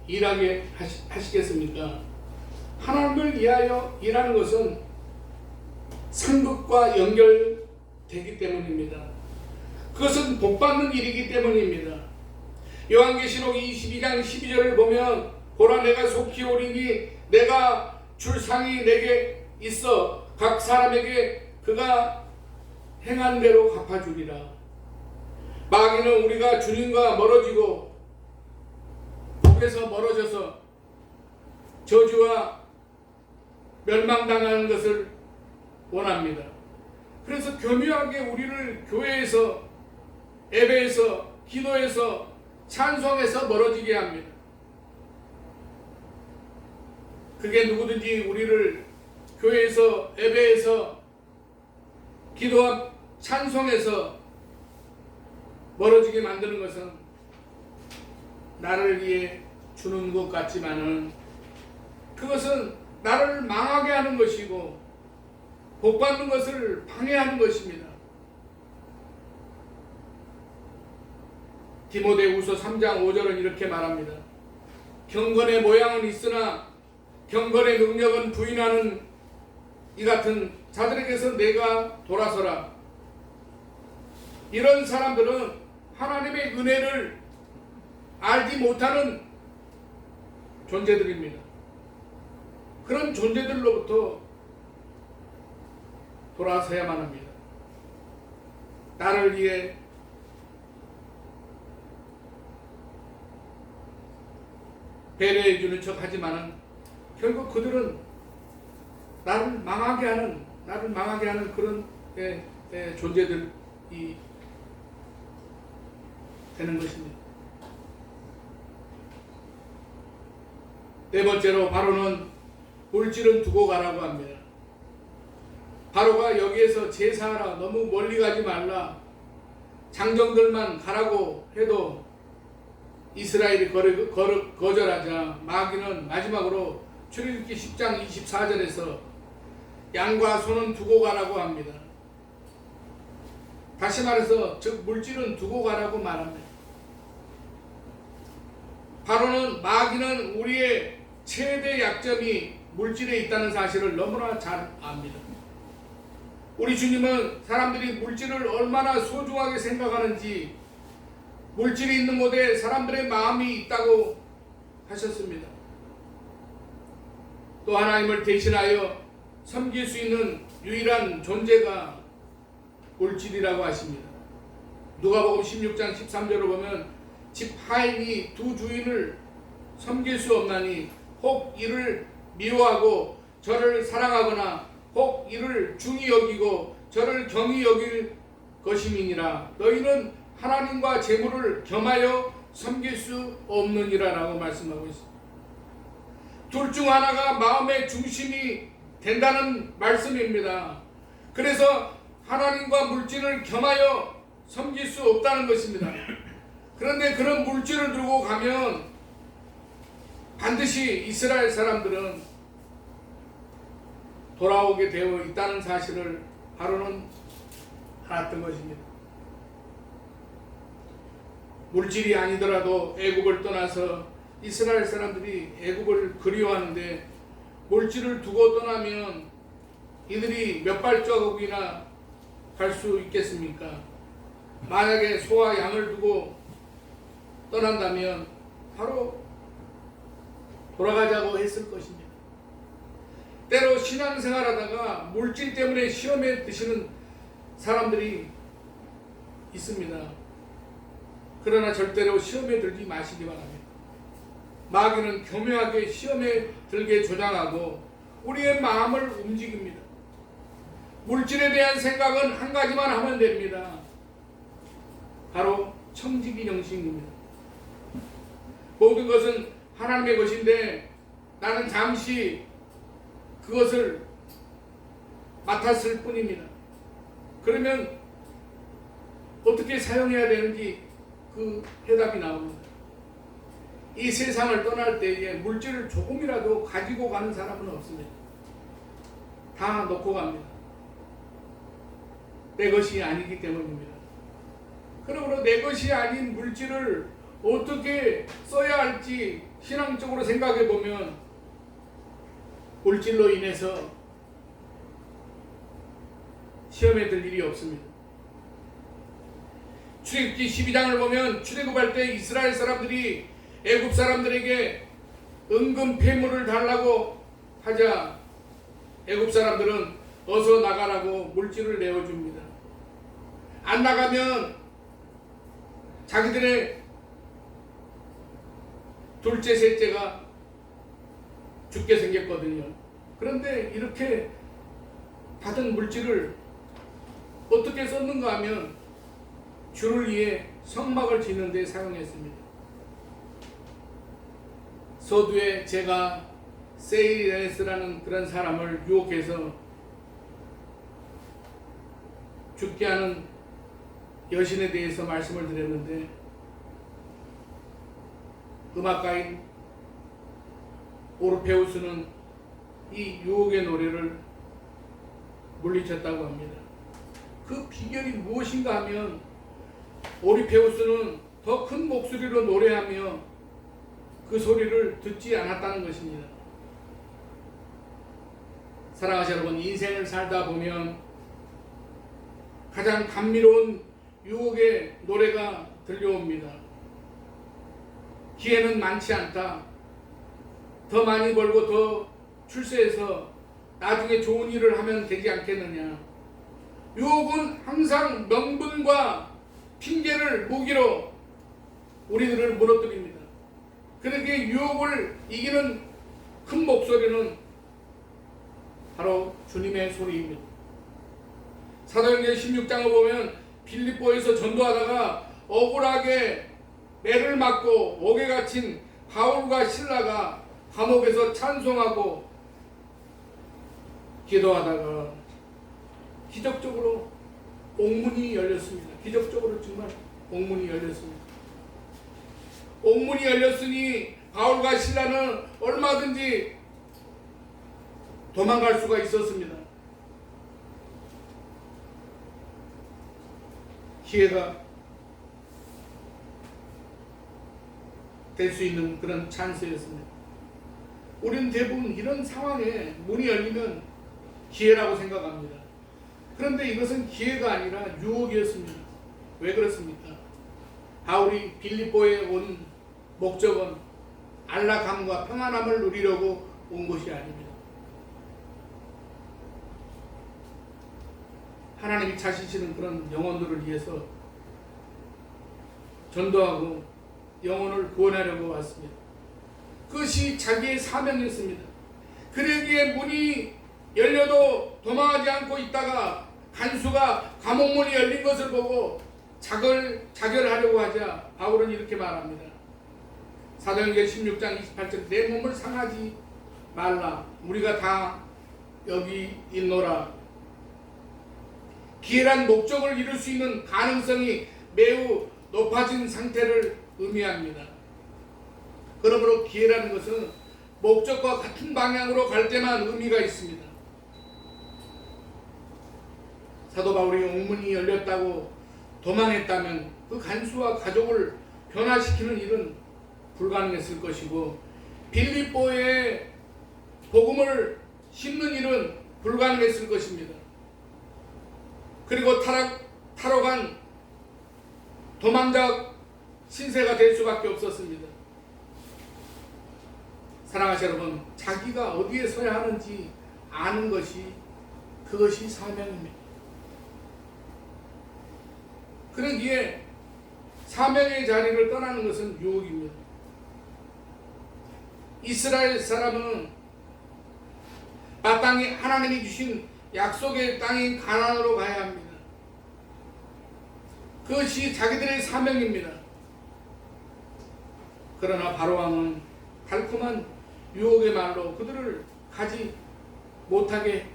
일하게 하시겠습니까? 하나님을 위하여 일하는 것은 상급과 연결되기 때문입니다. 그것은 복받는 일이기 때문입니다. 요한계시록 22장 12절을 보면 보라 내가 속히 오리니 내가 줄 상이 내게 있어 각 사람에게 그가 행한 대로 갚아주리라. 마귀는 우리가 주님과 멀어지고 복에서 멀어져서 저주와 멸망당하는 것을 원합니다. 그래서 교묘하게 우리를 교회에서 예배에서 기도에서 찬송에서 멀어지게 합니다. 그게 누구든지 우리를 교회에서 예배에서 기도와 찬송에서 멀어지게 만드는 것은 나를 위해 주는 것 같지만은 그것은 나를 망하게 하는 것이고 복받는 것을 방해하는 것입니다. 디모데후서 3장 5절은 이렇게 말합니다. 경건의 모양은 있으나 경건의 능력은 부인하는 이 같은 자들에게서 내가 돌아서라. 이런 사람들은 하나님의 은혜를 알지 못하는 존재들입니다. 그런 존재들로부터 돌아서야만 합니다. 나를 위해 배려해 주는 척 하지만은 결국 그들은 나를 망하게 하는 그런 존재들이 되는 것입니다. 네 번째로 바로는 물질은 두고 가라고 합니다. 바로가 여기에서 제사하라, 너무 멀리 가지 말라, 장정들만 가라고 해도 이스라엘이 거절하자 마귀는 마지막으로 출애굽기 10장 24절에서 양과 소는 두고 가라고 합니다. 다시 말해서 즉 물질은 두고 가라고 말합니다. 바로는 마귀는 우리의 최대 약점이 물질에 있다는 사실을 너무나 잘 압니다. 우리 주님은 사람들이 물질을 얼마나 소중하게 생각하는지 물질이 있는 곳에 사람들의 마음이 있다고 하셨습니다. 또 하나님을 대신하여 섬길 수 있는 유일한 존재가 물질이라고 하십니다. 누가복음 16장 13절을 보면 집 하인이 두 주인을 섬길 수 없나니 혹 이를 미워하고 저를 사랑하거나 혹 이를 중히 여기고 저를 경히 여길 것임이니라. 너희는 하나님과 재물을 겸하여 섬길 수 없느니라 라고 말씀하고 있습니다. 둘 중 하나가 마음의 중심이 된다는 말씀입니다. 그래서 하나님과 물질을 겸하여 섬길 수 없다는 것입니다. 그런데 그런 물질을 들고 가면 반드시 이스라엘 사람들은 돌아오게 되어 있다는 사실을 바로는 알았던 것입니다. 물질이 아니더라도 애굽을 떠나서 이스라엘 사람들이 애굽을 그리워하는데 물질을 두고 떠나면 이들이 몇 발자국이나 갈 수 있겠습니까? 만약에 소와 양을 두고 떠난다면 바로 돌아가자고 했을 것입니다. 때로 신앙생활하다가 물질 때문에 시험에 드시는 사람들이 있습니다. 그러나 절대로 시험에 들지 마시기 바랍니다. 마귀는 교묘하게 시험에 들게 조장하고 우리의 마음을 움직입니다. 물질에 대한 생각은 한 가지만 하면 됩니다. 바로 청지기 정신입니다. 모든 것은 하나님의 것인데 나는 잠시 그것을 맡았을 뿐입니다. 그러면 어떻게 사용해야 되는지 그 해답이 나옵니다. 이 세상을 떠날 때에 물질을 조금이라도 가지고 가는 사람은 없습니다. 다 놓고 갑니다. 내 것이 아니기 때문입니다. 그러므로 내 것이 아닌 물질을 어떻게 써야 할지 신앙적으로 생각해 보면 물질로 인해서 시험에 들 일이 없습니다. 출애굽기 12장을 보면 출애굽할 때 이스라엘 사람들이 애굽 사람들에게 은금 폐물을 달라고 하자 애굽 사람들은 어서 나가라고 물질을 내어줍니다. 안 나가면 자기들의 둘째 셋째가 죽게 생겼거든요. 그런데 이렇게 받은 물질을 어떻게 썼는가 하면 주를 위해 성막을 짓는 데 사용했습니다. 서두에 제가 세이레스라는 그런 사람을 유혹해서 죽게 하는 여신에 대해서 말씀을 드렸는데, 음악가인 오르페우스는 이 유혹의 노래를 물리쳤다고 합니다. 그 비결이 무엇인가 하면 오르페우스는 더 큰 목소리로 노래하며 그 소리를 듣지 않았다는 것입니다. 사랑하시는 여러분, 인생을 살다 보면 가장 감미로운 유혹의 노래가 들려옵니다. 기회는 많지 않다. 더 많이 벌고 더 출세해서 나중에 좋은 일을 하면 되지 않겠느냐. 유혹은 항상 명분과 핑계를 무기로 우리들을 무너뜨립니다. 그렇게 유혹을 이기는 큰 목소리는 바로 주님의 소리입니다. 사도행전 16장을 보면 빌립보에서 전도하다가 억울하게 매를 맞고 옥에 갇힌 바울과 실라가 감옥에서 찬송하고 기도하다가 기적적으로 옥문이 열렸습니다. 기적적으로 정말 옥문이 열렸습니다. 옥문이 열렸으니 바울과 실라는 얼마든지 도망갈 수가 있었습니다. 기회가 될 수 있는 그런 찬스였습니다. 우리는 대부분 이런 상황에 문이 열리면 기회라고 생각합니다. 그런데 이것은 기회가 아니라 유혹이었습니다. 왜 그렇습니까? 바울이 빌립보에 온 목적은 안락함과 평안함을 누리려고 온 것이 아닙니다. 하나님이 찾으시는 그런 영혼들을 위해서 전도하고 영혼을 구원하려고 왔습니다. 그것이 자기의 사명이었습니다. 그러기에 문이 열려도 도망하지 않고 있다가 간수가 감옥문이 열린 것을 보고 자결하려고 하자 바울은 이렇게 말합니다. 사도행전 16장 28절, 내 몸을 상하지 말라. 우리가 다 여기 있노라. 기회란 목적을 이룰 수 있는 가능성이 매우 높아진 상태를 의미합니다. 그러므로 기회라는 것은 목적과 같은 방향으로 갈 때만 의미가 있습니다. 사도 바울이 옥문이 열렸다고 도망했다면 그 간수와 가족을 변화시키는 일은 불가능했을 것이고, 빌립보에 복음을 심는 일은 불가능했을 것입니다. 그리고 타러 간 도망자 신세가 될 수밖에 없었습니다. 사랑하시는 여러분, 자기가 어디에 서야 하는지 아는 것이, 그것이 사명입니다. 그러기에 사명의 자리를 떠나는 것은 유혹입니다. 이스라엘 사람은 마땅히 하나님이 주신 약속의 땅인 가나안으로 가야 합니다. 그것이 자기들의 사명입니다. 그러나 바로왕은 달콤한 유혹의 말로 그들을 가지 못하게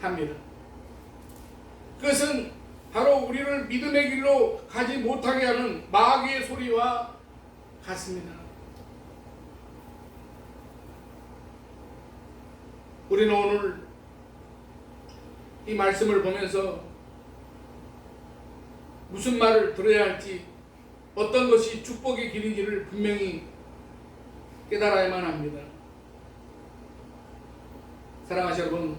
합니다. 그것은 바로 우리를 믿음의 길로 가지 못하게 하는 마귀의 소리와 같습니다. 우리는 오늘 이 말씀을 보면서 무슨 말을 들어야 할지, 어떤 것이 축복의 길인지를 분명히 깨달아야만 합니다. 사랑하시는 여러분,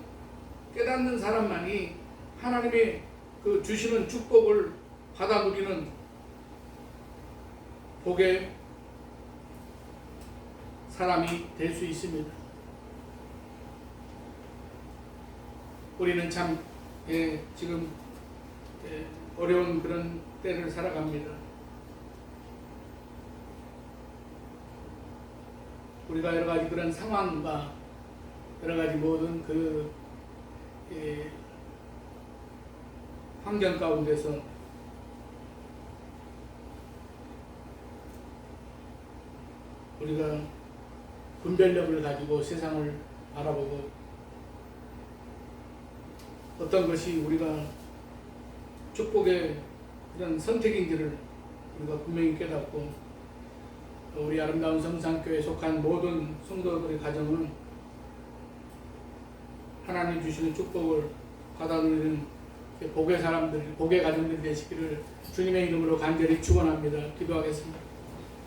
깨닫는 사람만이 하나님의 그 주시는 축복을 받아 누리는 복의 사람이 될 수 있습니다. 우리는 참 지금 어려운 그런 때를 살아갑니다. 우리가 여러 가지 그런 상황과 여러 가지 모든 그 환경 가운데서 우리가 분별력을 가지고 세상을 바라보고 어떤 것이 우리가 축복의 그런 선택인지를 우리가 분명히 깨닫고 우리 아름다운 성산교회에 속한 모든 성도들의 가정은 하나님 주시는 축복을 받아 누리는 복의 사람들, 복의 가정들이 되시기를 주님의 이름으로 간절히 축원합니다. 기도하겠습니다.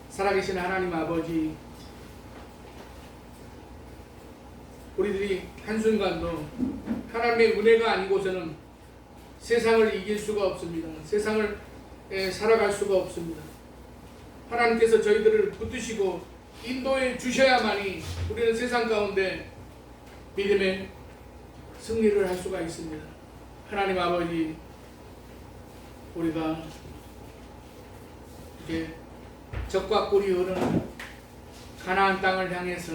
살아계신 하나님 아버지, 우리들이 한순간도 하나님의 은혜가 아니고서는 세상을 이길 수가 없습니다. 세상을 살아갈 수가 없습니다. 하나님께서 저희들을 붙드시고 인도해 주셔야만이 우리는 세상 가운데 믿음의 승리를 할 수가 있습니다. 하나님 아버지, 우리가 이제 적과 꿀이 흐르는 가나안 땅을 향해서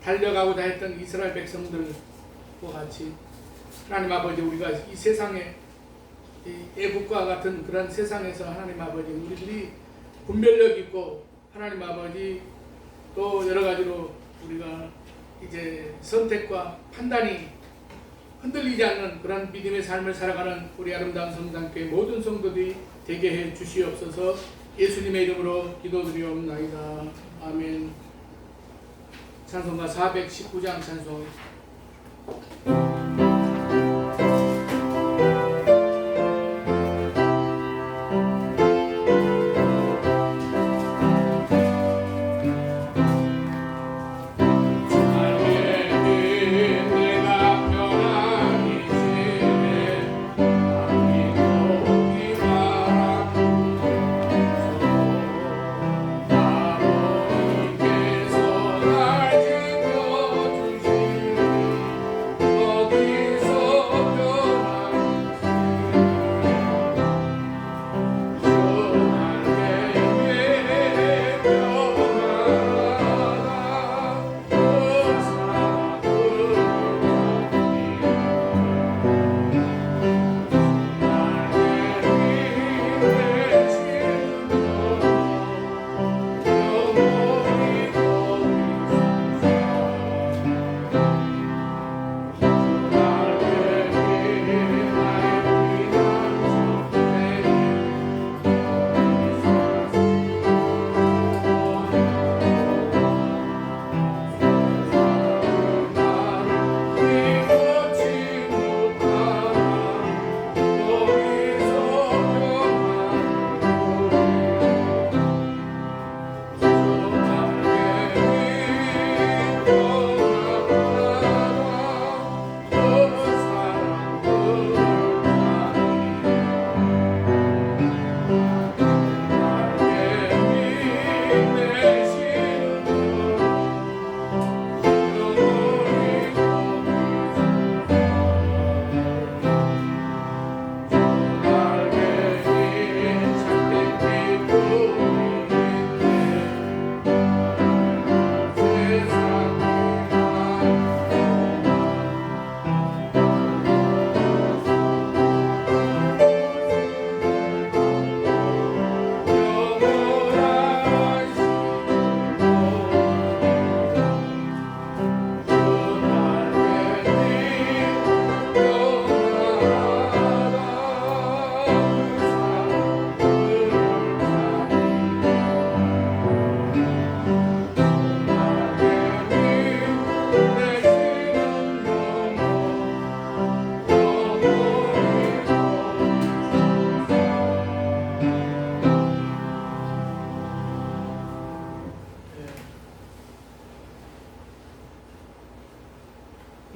달려가고자 했던 이스라엘 백성들과 같이 하나님 아버지, 우리가 이 세상에 애국과 같은 그런 세상에서 하나님 아버지, 우리들이 분별력 있고 하나님 아버지 또 여러 가지로 우리가 이제 선택과 판단이 흔들리지 않는 그런 믿음의 삶을 살아가는 우리 아름다운 성산교회 모든 성도들이 되게 해 주시옵소서. 예수님의 이름으로 기도드리옵나이다. 아멘. 찬송가 419장 찬송.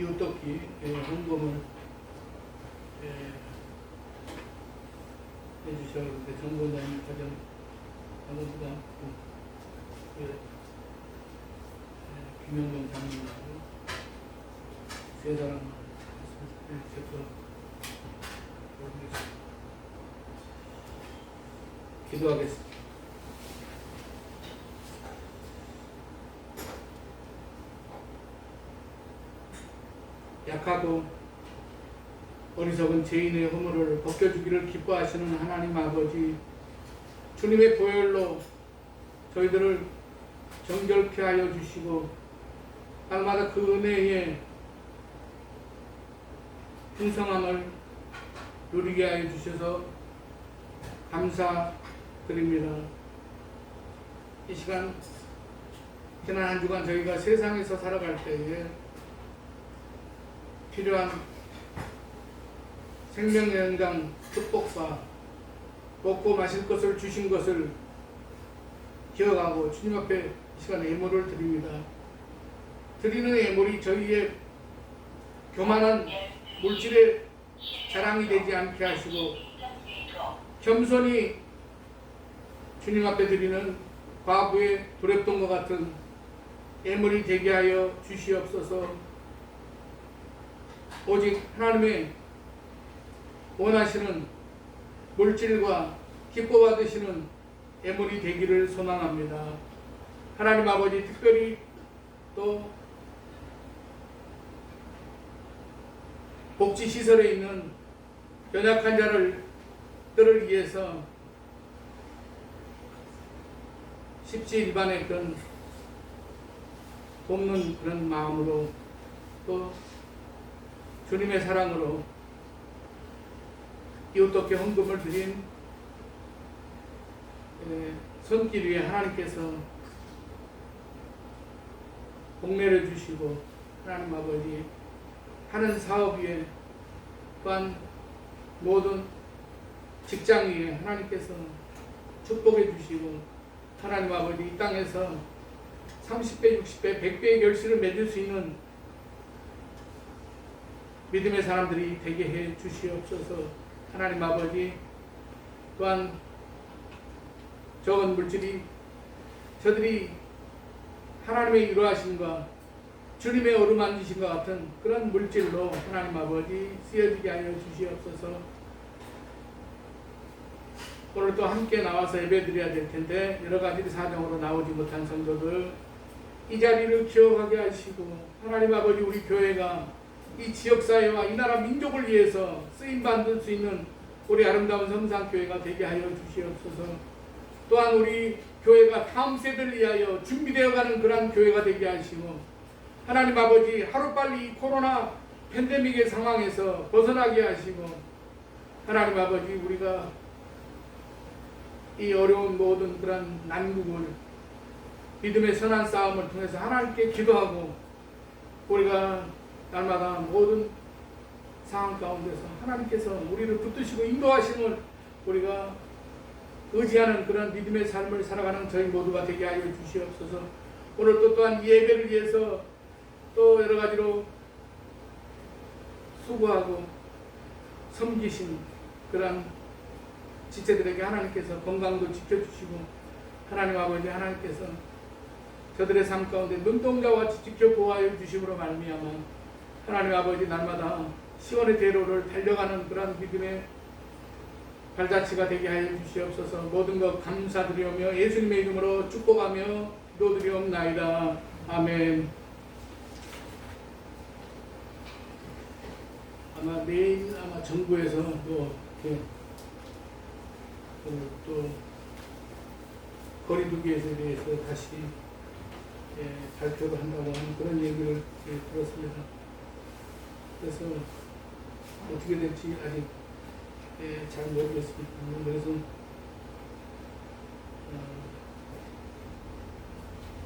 이웃돕기 헌금을 해주셨는데 정보원장님 가장 아무도 김영동 장님하고 세 사람 제가 기도하겠습니다. 약하고 어리석은 죄인의 허물을 벗겨주기를 기뻐하시는 하나님 아버지, 주님의 보혈로 저희들을 정결케 하여 주시고 날마다 그 은혜의 풍성함을 누리게 하여 주셔서 감사드립니다. 이 시간 지난 한 주간 저희가 세상에서 살아갈 때에 필요한 생명연장 축복과 먹고 마실 것을 주신 것을 기억하고 주님 앞에 이 시간에 예물을 드립니다. 드리는 예물이 저희의 교만한 물질의 자랑이 되지 않게 하시고 겸손히 주님 앞에 드리는 과부의 두렵던과 같은 예물이 되게 하여 주시옵소서. 오직 하나님의 원하시는 물질과 기뻐 받으시는 예물이 되기를 소망합니다. 하나님 아버지, 특별히 또 복지시설에 있는 연약한 자들을 위해서 십시일반의 그런 돕는 그런 마음으로 또 주님의 사랑으로 이웃돕게 헌금을 드린 손길 위에 하나님께서 복내려 주시고 하나님 아버지 하는 사업 위에 또한 모든 직장 위에 하나님께서 축복해 주시고 하나님 아버지 이 땅에서 30배, 60배, 100배의 결실을 맺을 수 있는 믿음의 사람들이 되게 해 주시옵소서. 하나님 아버지 또한 적은 물질이 저들이 하나님의 이루하심과 주님의 어루만지심과 같은 그런 물질로 하나님 아버지 쓰여지게 하여 주시옵소서. 오늘 또 함께 나와서 예배드려야 될 텐데 여러 가지 사정으로 나오지 못한 성도들 이 자리를 기억하게 하시고 하나님 아버지 우리 교회가 이 지역사회와 이 나라 민족을 위해서 쓰임받을 수 있는 우리 아름다운 성산교회가 되게 하여 주시옵소서. 또한 우리 교회가 다음 세대를 위하여 준비되어가는 그러한 교회가 되게 하시고 하나님 아버지 하루빨리 이 코로나 팬데믹의 상황에서 벗어나게 하시고 하나님 아버지 우리가 이 어려운 모든 그런 난국을 믿음의 선한 싸움을 통해서 하나님께 기도하고 우리가 날마다 모든 상황 가운데서 하나님께서 우리를 붙드시고 인도하심을 우리가 의지하는 그런 믿음의 삶을 살아가는 저희 모두가 되게 하여 주시옵소서. 오늘 또 또한 예배를 위해서 또 여러 가지로 수고하고 섬기신 그런 지체들에게 하나님께서 건강도 지켜주시고 하나님 아버지 하나님께서 저들의 삶 가운데 눈동자와 같이 지켜 보호하여 주심으로 말미암아 하나님 아버지 날마다 시온의 대로를 달려가는 그런 믿음의 발자취가 되게 하여 주시옵소서. 모든 것 감사드리오며 예수님의 이름으로 축복하며 기도드리옵나이다. 아멘. 아마 내일 아마 정부에서 또 거리두기에 대해서 다시 발표를 한다고 하는 그런 얘기를 들었습니다. 그래서 어떻게 될지 아직 잘 모르겠습니다. 그래서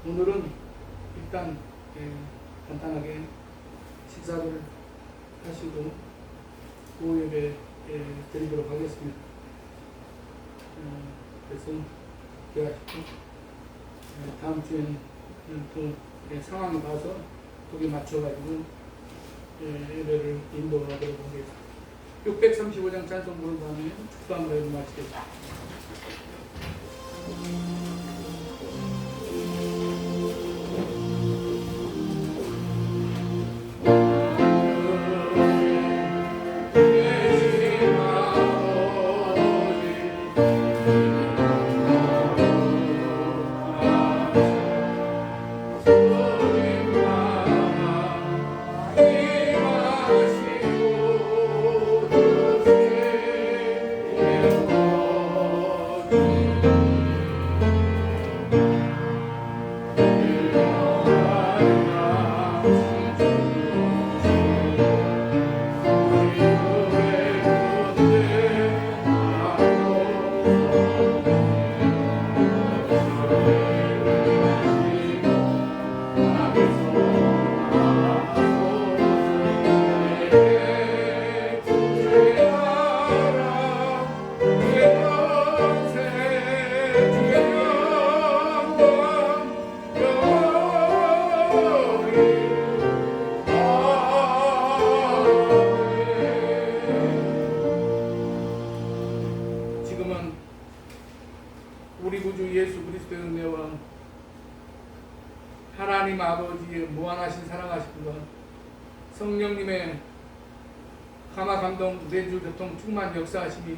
오늘은 일단 간단하게 식사를 하시고 오후 예배 드리도록 하겠습니다. 그래서 다음 주에는 또 상황을 봐서 거기에 맞춰가지고 예배를 인도하도록 하겠습니다. 635장 찬송 부른 다음에 축도함으로 마치겠습니다. 지금은 우리 구주 예수 그리스도의 은혜와 하나님 아버지의 무한하신 사랑하심과 성령님의 감화 감동 내주 교통 충만 역사하심이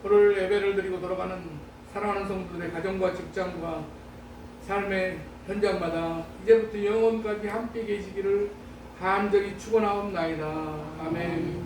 오늘 예배를 드리고 돌아가는 사랑하는 성도들의 가정과 직장과 삶의 현장마다 이제부터 영원까지 함께 계시기를 간절히 축원하옵나이다. 아멘.